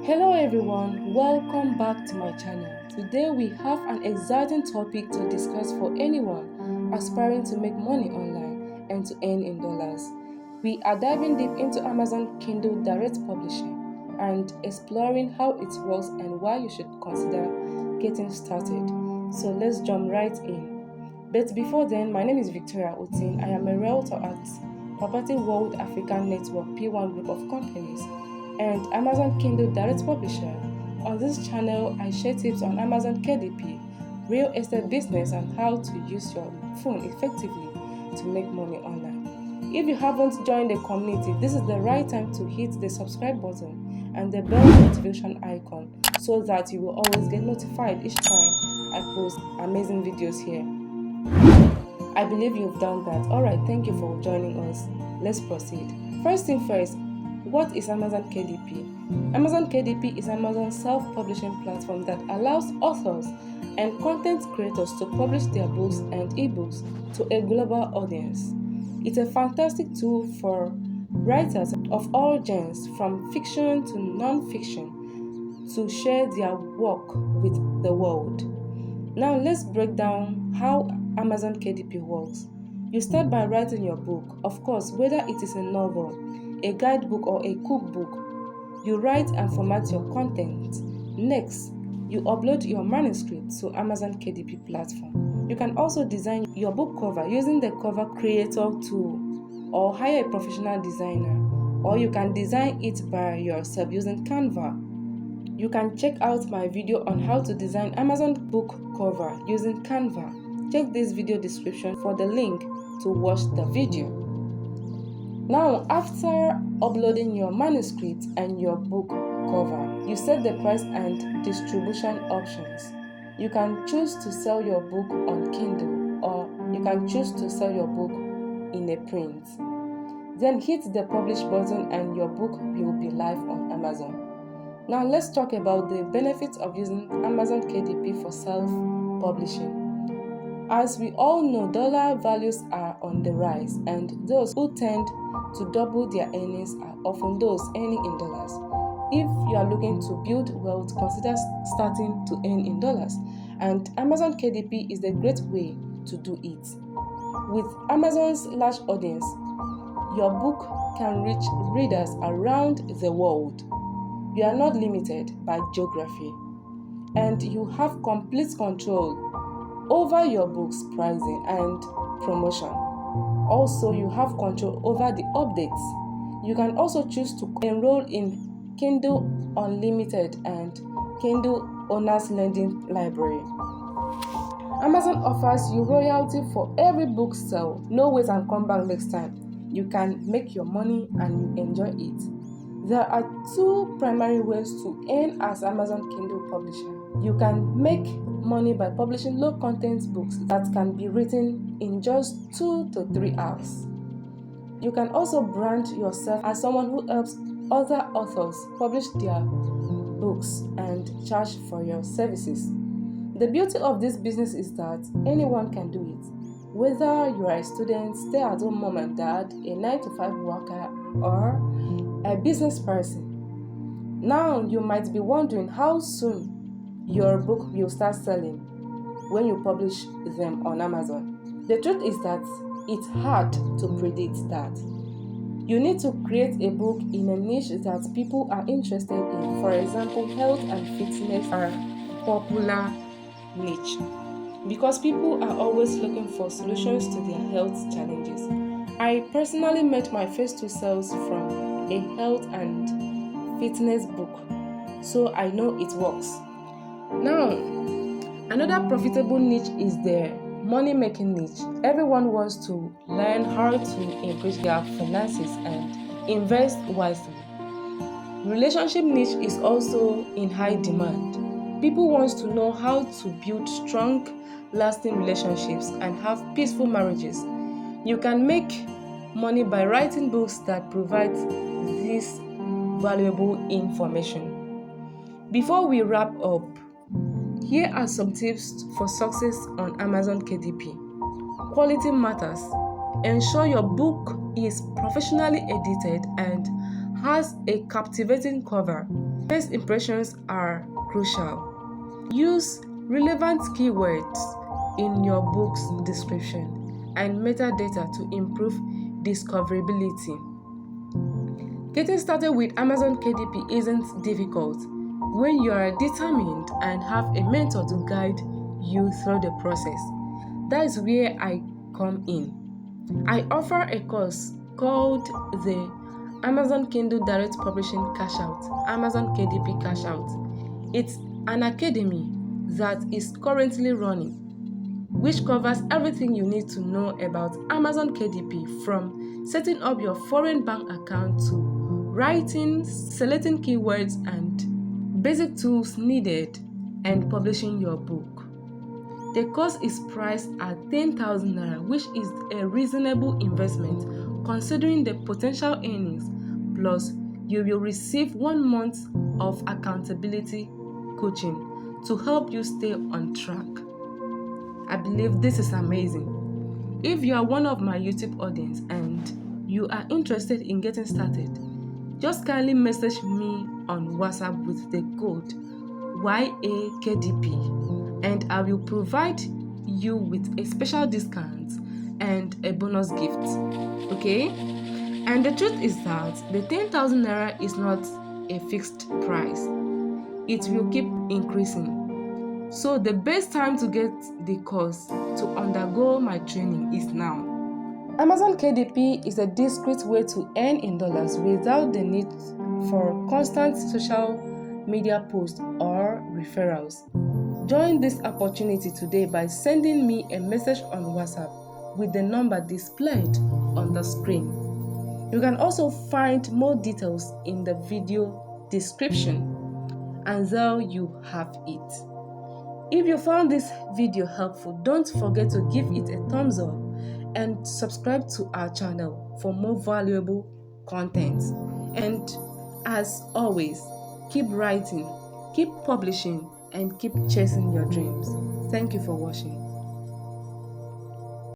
Hello everyone, welcome back to my channel. Today we have an exciting topic to discuss for anyone aspiring to make money online and to earn in dollars. We are diving deep into Amazon Kindle Direct Publishing and exploring how it works and why you should consider getting started. So let's jump right in. But before then, my name is Victoria Otin. I am a realtor at Property World African Network P1 group of companies and Amazon Kindle Direct Publisher. On this channel, I share tips on Amazon KDP, real estate business, and how to use your phone effectively to make money online. If you haven't joined the community, this is the right time to hit the subscribe button and the bell notification icon so that you will always get notified each time I post amazing videos here. I believe you've done that. Alright, thank you for joining us. Let's proceed. First thing first, what is Amazon KDP? Amazon KDP is Amazon's self-publishing platform that allows authors and content creators to publish their books and ebooks to a global audience. It's a fantastic tool for writers of all genres, from fiction to non-fiction, to share their work with the world. Now let's break down how Amazon KDP works. You start by writing your book, of course, whether it is a novel, a guidebook, or a cookbook. You write and format your content. Next, you upload your manuscript to Amazon KDP platform. You can also design your book cover using the cover creator tool or hire a professional designer, or you can design it by yourself using Canva. You can check out my video on how to design Amazon book cover using Canva. Check this video description for the link to watch the video. Now, after uploading your manuscript and your book cover, you set the price and distribution options. You can choose to sell your book on Kindle, or you can choose to sell your book in a print. Then hit the publish button and your book will be live on Amazon. Now let's talk about the benefits of using Amazon KDP for self-publishing. As we all know, dollar values are on the rise, and those who tend to double their earnings are often those earning in dollars. If you are looking to build wealth, consider starting to earn in dollars, and Amazon KDP is a great way to do it. With Amazon's large audience, your book can reach readers around the world. You are not limited by geography, and you have complete control over your book's pricing and promotion. Also, you have control over the updates. You can also choose to enroll in Kindle Unlimited and Kindle Owner's Lending Library. Amazon offers you royalty for every book sale. No wait and come back next time. You can make your money and you enjoy it. There are two primary ways to earn as Amazon Kindle publisher. You can make money by publishing low content books that can be written in just 2 to 3 hours. You can also brand yourself as someone who helps other authors publish their books and charge for your services. The beauty of this business is that anyone can do it. Whether you are a student, stay-at-home mom and dad, a 9-to-5 worker, or a business person. Now you might be wondering how soon your book will start selling when you publish them on Amazon. The truth is that it's hard to predict that. You need to create a book in a niche that people are interested in. For example, health and fitness are popular niche because people are always looking for solutions to their health challenges. I personally made my first 2 sales from a health and fitness book, so I know it works. Now, another profitable niche is the money-making niche. Everyone wants to learn how to increase their finances and invest wisely. Relationship niche is also in high demand. People want to know how to build strong, lasting relationships and have peaceful marriages. You can make money by writing books that provide this valuable information. Before we wrap up, here are some tips for success on Amazon KDP. Quality matters. Ensure your book is professionally edited and has a captivating cover. First impressions are crucial. Use relevant keywords in your book's description and metadata to improve discoverability. Getting started with Amazon KDP isn't difficult when you are determined and have a mentor to guide you through the process. That is where I come in. I offer a course called the Amazon Kindle Direct Publishing Cash Out, Amazon KDP Cash Out. It's an academy that is currently running, which covers everything you need to know about Amazon KDP, from setting up your foreign bank account to writing, selecting keywords, and basic tools needed and publishing your book. The course is priced at 10,000 naira, which is a reasonable investment considering the potential earnings. Plus, you will receive 1 month of accountability coaching to help you stay on track. I believe this is amazing. If you are one of my YouTube audience and you are interested in getting started, just kindly message me on WhatsApp with the code YAKDP and I will provide you with a special discount and a bonus gift. Okay? And the truth is that the 10,000 naira is not a fixed price. It will keep increasing. So the best time to get the course to undergo my training is now. Amazon KDP is a discreet way to earn in dollars without the need for constant social media posts or referrals. Join this opportunity today by sending me a message on WhatsApp with the number displayed on the screen. You can also find more details in the video description, and there you have it. If you found this video helpful, don't forget to give it a thumbs up and subscribe to our channel for more valuable content. And as always, keep writing, keep publishing, and keep chasing your dreams. Thank you for watching.